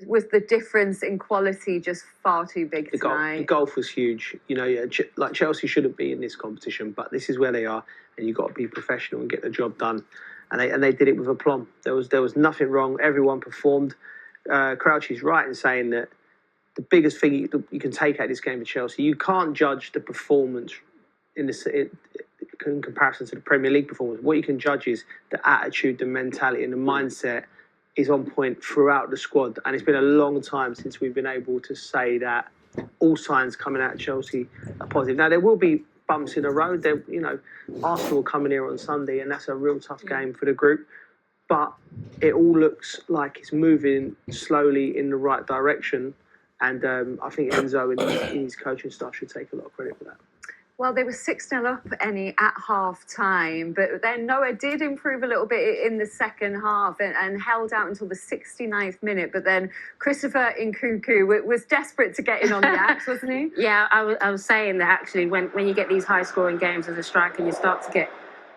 Was the difference in quality just far too big tonight? The golf was huge. You know, yeah, like Chelsea shouldn't be in this competition, but this is where they are, and you've got to be professional and get the job done. And they did it with aplomb. There was nothing wrong. Everyone performed. Crouchy's right in saying that the biggest thing you can take out of this game of Chelsea, you can't judge the performance in comparison to the Premier League performance. What you can judge is the attitude, the mentality, and the mindset is on point throughout the squad. And it's been a long time since we've been able to say that all signs coming out of Chelsea are positive. Now, there will be bumps in the road. Arsenal coming here on Sunday, and that's a real tough game for the group. But it all looks like it's moving slowly in the right direction. And I think Enzo and his coaching staff should take a lot of credit for that. Well, they were 6-0 up at half-time, but then Noah did improve a little bit in the second half and held out until the 69th minute. But then Christopher Nkunku was desperate to get in on the act, wasn't he? Yeah, I was saying that actually when you get these high-scoring games as a striker, you start to get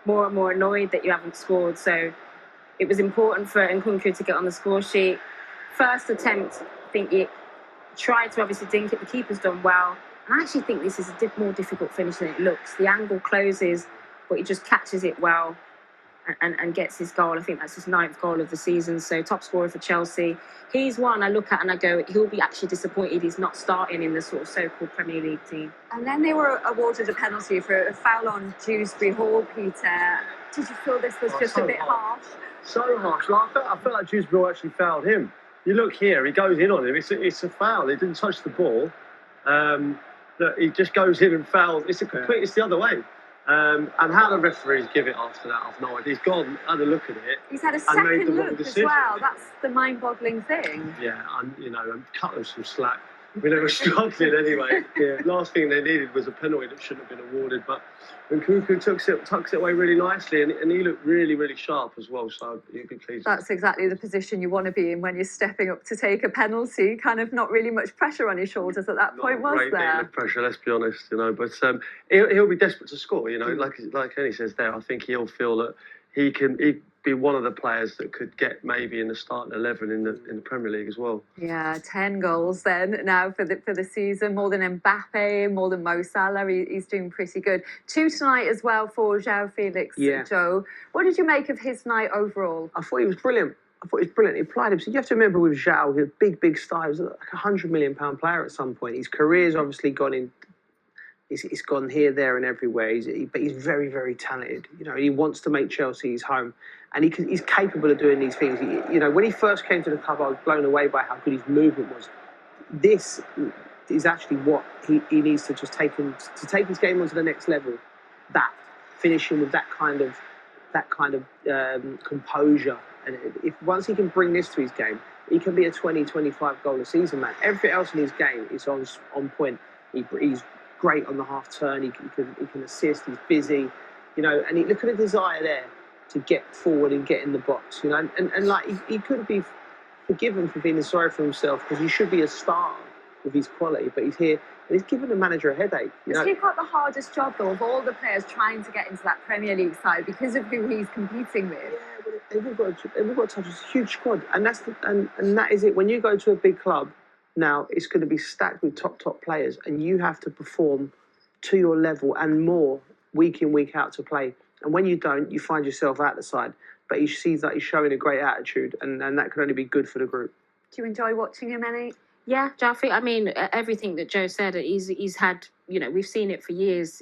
more and more annoyed that you haven't scored. So it was important for Nkunku to get on the score sheet. First attempt, I think he tried to obviously dink it. The keeper's done well. And I actually think this is a more difficult finish than it looks. The angle closes, but he just catches it well and gets his goal. I think that's his 9th goal of the season. So top scorer for Chelsea. He's one I look at and I go, he'll be actually disappointed he's not starting in the sort of so-called Premier League team. And then they were awarded a penalty for a foul on Dewsbury Hall, Peter. Did you feel this was just a bit harsh? So harsh. I felt like Dewsbury Hall actually fouled him. You look here, he goes in on him. It's a foul. He didn't touch the ball. That he just goes in and fouls. It's the other way. And how the referees give it after that, I've no idea. He's gone, had a look at it. He's had a second look as well. That's the mind-boggling thing. Yeah, and cut them some slack. I mean, they were struggling anyway. Yeah, last thing they needed was a penalty that shouldn't have been awarded. But Nkunku tucks it away really nicely, and he looked really, really sharp as well. So you'd be pleased. That's exactly the position you want to be in when you're stepping up to take a penalty. Kind of not really much pressure on your shoulders at that point, was there? Not a great deal of pressure, let's be honest. But he'll be desperate to score. Like Kenny says there, I think he'll feel that he'd be one of the players that could get maybe in the starting 11 in the Premier League as well. Yeah, 10 goals then now for the season, more than Mbappe, more than Mo Salah. He's doing pretty good. 2 tonight as well for João Felix. Yeah. Joe, what did you make of his night overall? I thought he was brilliant. He applied himself. You have to remember with João, he's a big star. He was like a £100 million player at some point. His career's obviously gone in. It's gone here, there, and everywhere. But he's very, very talented. He wants to make Chelsea his home, and he's capable of doing these things. When he first came to the club, I was blown away by how good his movement was. This is actually what he needs to just take his game onto the next level. That finishing with that kind of composure, and once he can bring this to his game, he can be a 20-25 goal a season man. Everything else in his game is on point. He's great on the half turn. He can assist. He's busy, and look at the desire there to get forward and get in the box, and like he could be forgiven for being sorry for himself because he should be a star with his quality, but he's here and he's giving the manager a headache. Has he got the hardest job though of all the players trying to get into that Premier League side because of who he's competing with? Yeah, but they've got to touch a huge squad, and that is it. When you go to a big club. Now, it's going to be stacked with top players, and you have to perform to your level and more week in, week out to play. And when you don't, you find yourself out the side. But he seems like he's showing a great attitude, and that can only be good for the group. Do you enjoy watching him, Annie? Yeah, Jaffe, I mean, everything that Joe said, he's had, we've seen it for years,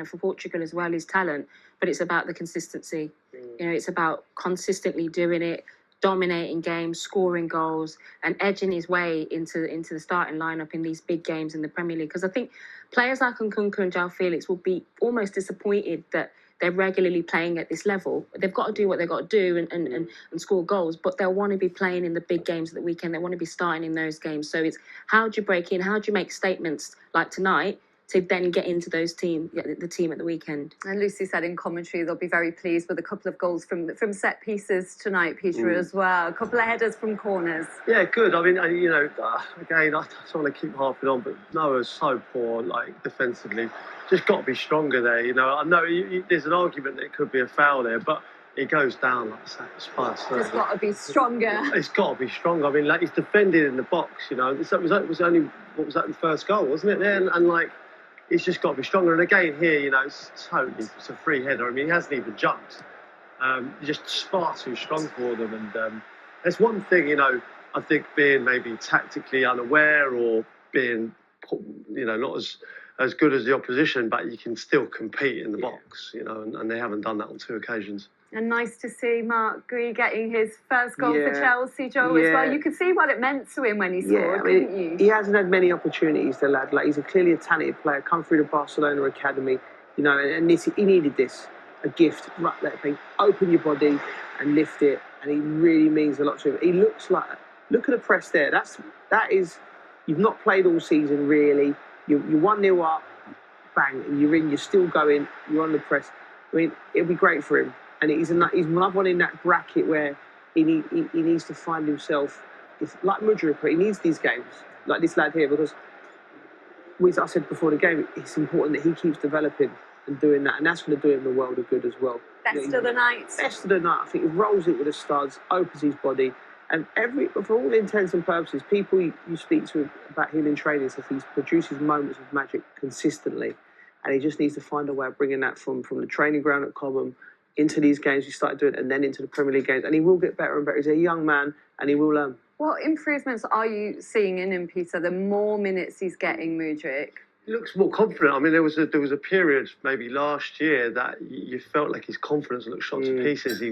for Portugal as well, his talent. But it's about the consistency. It's about consistently doing it, dominating games, scoring goals, and edging his way into the starting lineup in these big games in the Premier League. Because I think players like Nkunku and João Felix will be almost disappointed that they're regularly playing at this level. They've got to do what they've got to do and score goals, but they'll want to be playing in the big games at the weekend. They want to be starting in those games. So it's how do you break in? How do you make statements like tonight to then get into the team at the weekend? And Lucy said in commentary they'll be very pleased with a couple of goals from set pieces tonight, Peter, as well. A couple of headers from corners. Yeah, good. I mean, again, I don't want to keep harping on, but Noah's so poor, defensively. Just got to be stronger there. I know there's an argument that it could be a foul there, but It goes down like a sack of spuds. It's got to be stronger. It's got to be stronger. I mean, like, he's defended in the box, you know. It was only, what was that, the first goal, wasn't it? Then and like, it's just got to be stronger. And again, here, you know, it's a free header. I mean, he hasn't even jumped. He's just far too strong for them. And there's one thing, you know, I think being maybe tactically unaware or being, you know, not as good as the opposition, but you can still compete in the box, you know, and they haven't done that on 2 occasions. And nice to see Mark Gui getting his first goal for Chelsea, Joe, as well. You could see what it meant to him when he scored, couldn't you? He hasn't had many opportunities, the lad. Like, he's clearly a talented player, come through the Barcelona academy, you know, and he needed this, a gift, right there, thing. Open your body and lift it, and he really means a lot to him. He looks like, look at the press there. That is, you've not played all season really. You're 1-0 up, bang, and you're still going, you're on the press. I mean, it'll be great for him. And he's another one in that bracket where he needs to find himself. It's like Mudryk, he needs these games, like this lad here, because, as I said before the game, it's important that he keeps developing and doing that, and that's going to do him the world of good as well. Best of the night. Best of the night. I think he rolls it with the studs, opens his body, and for all intents and purposes, people you speak to about him in training says he produces moments of magic consistently, and he just needs to find a way of bringing that from the training ground at Cobham into these games he started doing, and then into the Premier League games, and he will get better and better. He's a young man, and he will learn. What improvements are you seeing in him, Peter? The more minutes he's getting, Mudryk? He looks more confident. I mean, there was a period maybe last year that you felt like his confidence looked shot to pieces. He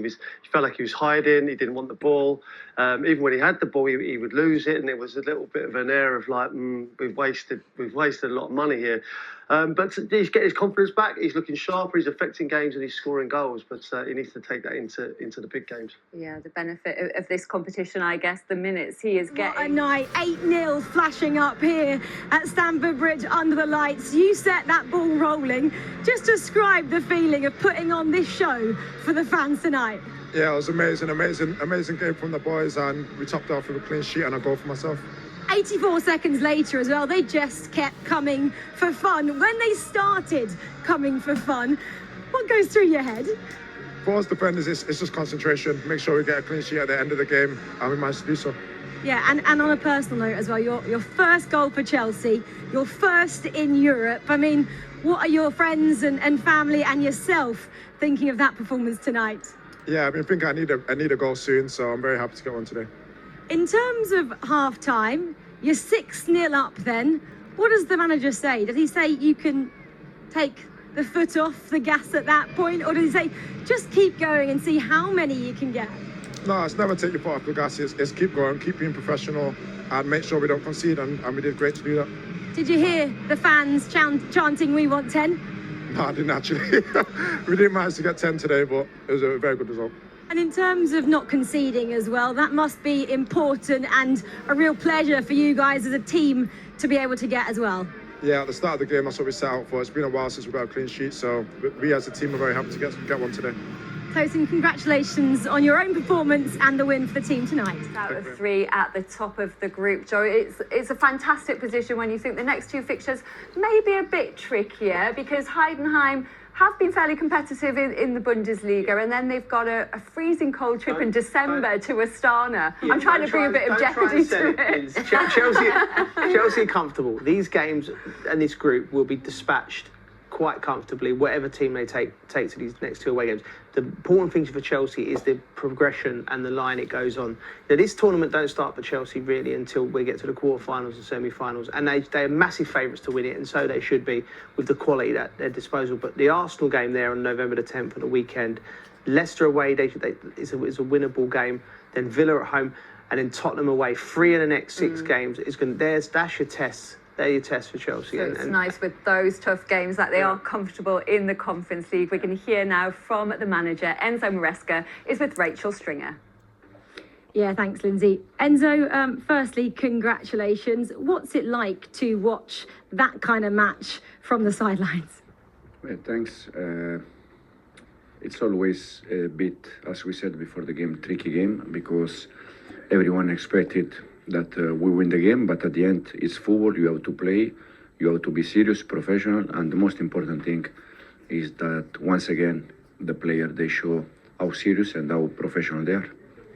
felt like he was hiding. He didn't want the ball. Even when he had the ball, he would lose it, and there was a little bit of an air of like, we've wasted a lot of money here. But he's getting his confidence back. He's looking sharper. He's affecting games and he's scoring goals. But he needs to take that into the big games. Yeah, the benefit of this competition, I guess, the minutes he is getting. What a night! 8-0 flashing up here at Stamford Bridge under the lights. You set that ball rolling. Just describe the feeling of putting on this show for the fans tonight. Yeah, it was amazing game from the boys, and we topped off with a clean sheet and a goal for myself. 84 seconds later as well, they just kept coming for fun. When they started coming for fun, what goes through your head? For us defenders, it's just concentration. Make sure we get a clean sheet at the end of the game, and we managed to do so. Yeah, and on a personal note as well, your first goal for Chelsea, your first in Europe. I mean, what are your friends and family and yourself thinking of that performance tonight? Yeah, I think I need a goal soon, so I'm very happy to get one today. In terms of half-time, you're 6-0 up then. What does the manager say? Does he say you can take the foot off the gas at that point? Or does he say, just keep going and see how many you can get? No, it's never take your foot off the gas. It's keep going, keep being professional, and make sure we don't concede, and we did great to do that. Did you hear the fans chanting, "We want 10"? No, I didn't actually. We didn't manage to get 10 today, but it was a very good result. And in terms of not conceding as well, that must be important and a real pleasure for you guys as a team to be able to get as well. Yeah, at the start of the game, that's what we set out for. It's been a while since we got a clean sheet, so we as a team are very happy to get one today. Tosin, congratulations on your own performance and the win for the team tonight. Out of 3 at the top of the group, Joe. It's a fantastic position when you think the next 2 fixtures may be a bit trickier, because Heidenheim have been fairly competitive in the Bundesliga, and then they've got a freezing cold trip in December to Astana. Yeah, I'm trying to bring a bit of jeopardy to it. Chelsea are comfortable. These games and this group will be dispatched quite comfortably, whatever team they take to these next 2 away games. The important thing for Chelsea is the progression and the line it goes on. Now, this tournament don't start for Chelsea really until we get to the quarterfinals and semi-finals, and they are massive favourites to win it, and so they should be with the quality at their disposal. But the Arsenal game there on November the 10th on the weekend, Leicester away, it's a winnable game. Then Villa at home, and then Tottenham away. 3 in the next 6 games. That's your test. They're your test for Chelsea. So it's nice with those tough games that they are comfortable in the Conference League. We can hear now from the manager, Enzo Maresca, is with Rachel Stringer. Yeah, thanks, Lindsay. Enzo, firstly, congratulations. What's it like to watch that kind of match from the sidelines? Well, thanks. It's always a bit, as we said before the game, tricky game, because everyone expected that we win the game, but at the end it's football. You have to play, you have to be serious, professional, and the most important thing is that once again the player, they show how serious and how professional they are.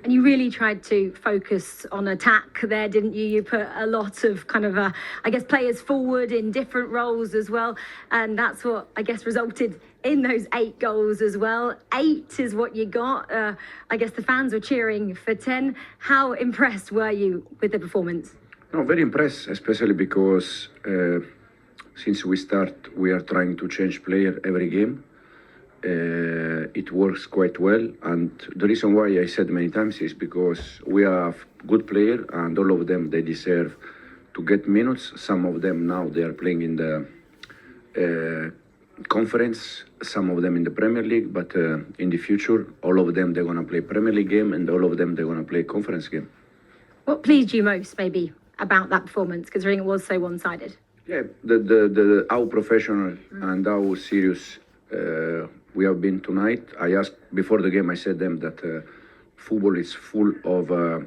And you really tried to focus on attack there, didn't you? You put a lot of kind of, I guess, players forward in different roles as well. And that's what, I guess, resulted in those 8 goals as well. 8 is what you got. I guess the fans were cheering for 10. How impressed were you with the performance? No, very impressed, especially because since we start, we are trying to change player every game. It works quite well, and the reason why I said many times is because we have good players, and all of them, they deserve to get minutes. Some of them now, they are playing in the conference, some of them in the Premier League, but in the future, all of them, they're going to play Premier League game, and all of them, they're going to play conference game. What pleased you most, maybe, about that performance, considering it was so one-sided? Yeah, the how professional and how serious we have been tonight. I asked before the game, I said them that football is full of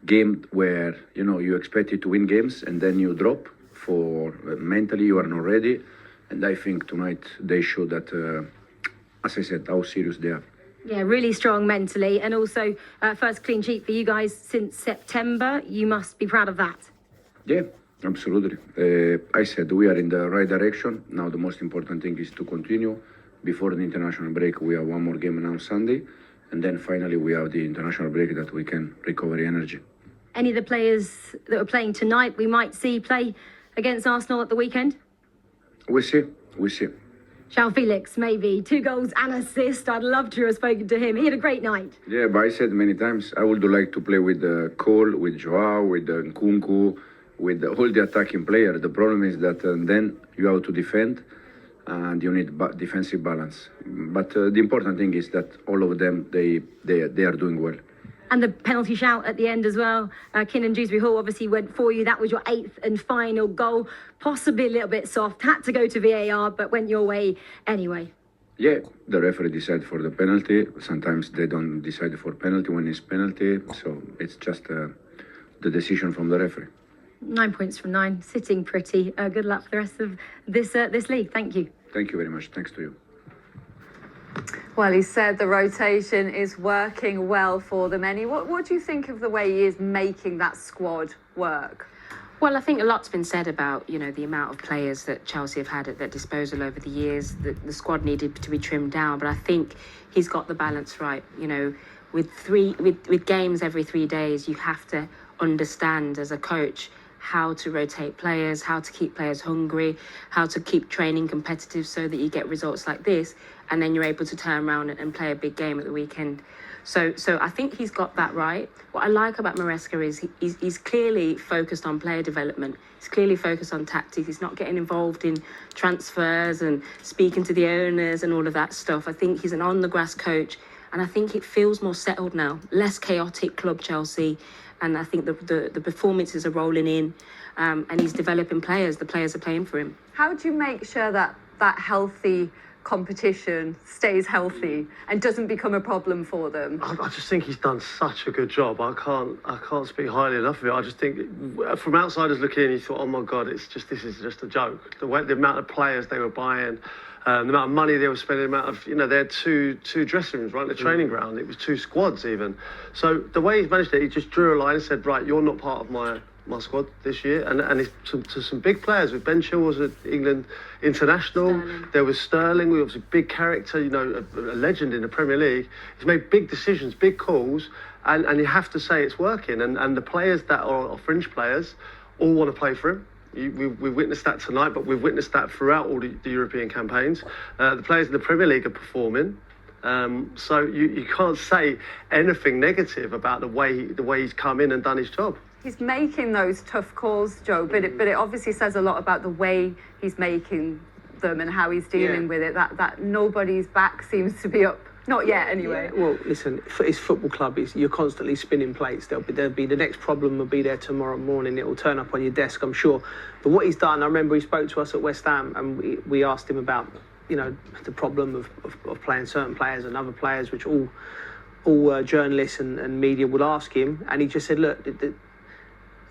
game where, you know, you expected to win games and then you drop for mentally you are not ready. And I think tonight they showed that, as I said, how serious they are. Yeah, really strong mentally, and also first clean sheet for you guys since September. You must be proud of that. Yeah, absolutely. I said we are in the right direction. Now the most important thing is to continue. Before the international break, we have one more game now Sunday, and then finally we have the international break that we can recover energy. Any of the players that were playing tonight we might see play against Arsenal at the weekend? We see. João Felix, maybe 2 goals and assist. I'd love to have spoken to him. He had a great night. Yeah, but I said many times I would like to play with Cole, with Joao, with Nkunku, with all the attacking players. The problem is that then you have to defend, and you need defensive balance. But the important thing is that all of them, they are doing well. And the penalty shout at the end as well. Kinnan Dewsbury Hall obviously went for you. That was your 8th and final goal. Possibly a little bit soft. Had to go to VAR, but went your way anyway. Yeah, the referee decided for the penalty. Sometimes they don't decide for penalty when it's penalty. So it's just the decision from the referee. 9 points from 9, sitting pretty. Good luck for the rest of this league. Thank you. Thank you very much. Thanks to you. Well, he said the rotation is working well for them. What do you think of the way he is making that squad work? Well, I think a lot's been said about, you know, the amount of players that Chelsea have had at their disposal over the years. The squad needed to be trimmed down, but I think he's got the balance right. You know, with games every 3 days, you have to understand as a coach how to rotate players, how to keep players hungry, how to keep training competitive so that you get results like this, and then you're able to turn around and play a big game at the weekend. So I think he's got that right. What I like about Maresca is he's clearly focused on player development. He's clearly focused on tactics. He's not getting involved in transfers and speaking to the owners and all of that stuff. I think he's an on-the-grass coach, and I think it feels more settled now, less chaotic club Chelsea. And I think the performances are rolling in, and he's developing players. The players are playing for him. How do you make sure that healthy competition stays healthy and doesn't become a problem for them? I just think he's done such a good job. I can't speak highly enough of it. I just think from outsiders looking in, you thought, oh my God, this is just a joke. The amount of players they were buying. The amount of money they were spending, the amount of, you know, they had two dressing rooms, right, the training ground. It was 2 squads even. So the way he's managed it, he just drew a line and said, right, you're not part of my squad this year. And it's to some big players. With Ben Chilwell was at England international. Sterling. There was Sterling, who was a big character, you know, a legend in the Premier League. He's made big decisions, big calls, and you have to say it's working. And the players that are fringe players all want to play for him. We witnessed that tonight, but we've witnessed that throughout all the European campaigns. The players in the Premier League are performing, so you can't say anything negative about the way he's come in and done his job. He's making those tough calls, Joe, but it obviously says a lot about the way he's making them and how he's dealing with it. That nobody's back seems to be up. Not yet, anyway. Yeah, well, listen, it's football club. You're constantly spinning plates. There'll be the next problem will be there tomorrow morning. It will turn up on your desk, I'm sure. But what he's done, I remember he spoke to us at West Ham, and we asked him about, you know, the problem of playing certain players and other players, which all journalists and media would ask him, and he just said, look,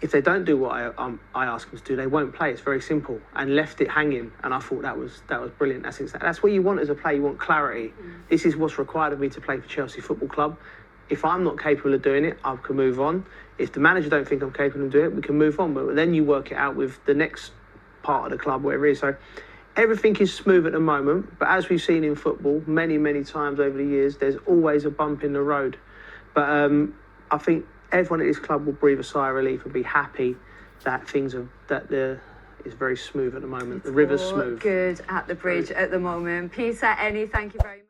if they don't do what I ask them to do, they won't play. It's very simple, and left it hanging. And I thought that was brilliant. That's what you want as a player. You want clarity. This is what's required of me to play for Chelsea Football Club. If I'm not capable of doing it, I can move on. If the manager don't think I'm capable of doing it, we can move on. But then you work it out with the next part of the club, whatever it is. So everything is smooth at the moment. But as we've seen in football many, many times over the years, there's always a bump in the road. But I think everyone at this club will breathe a sigh of relief and be happy that it's very smooth at the moment. The river's smooth. Good at the bridge at the moment. Peter, thank you very much.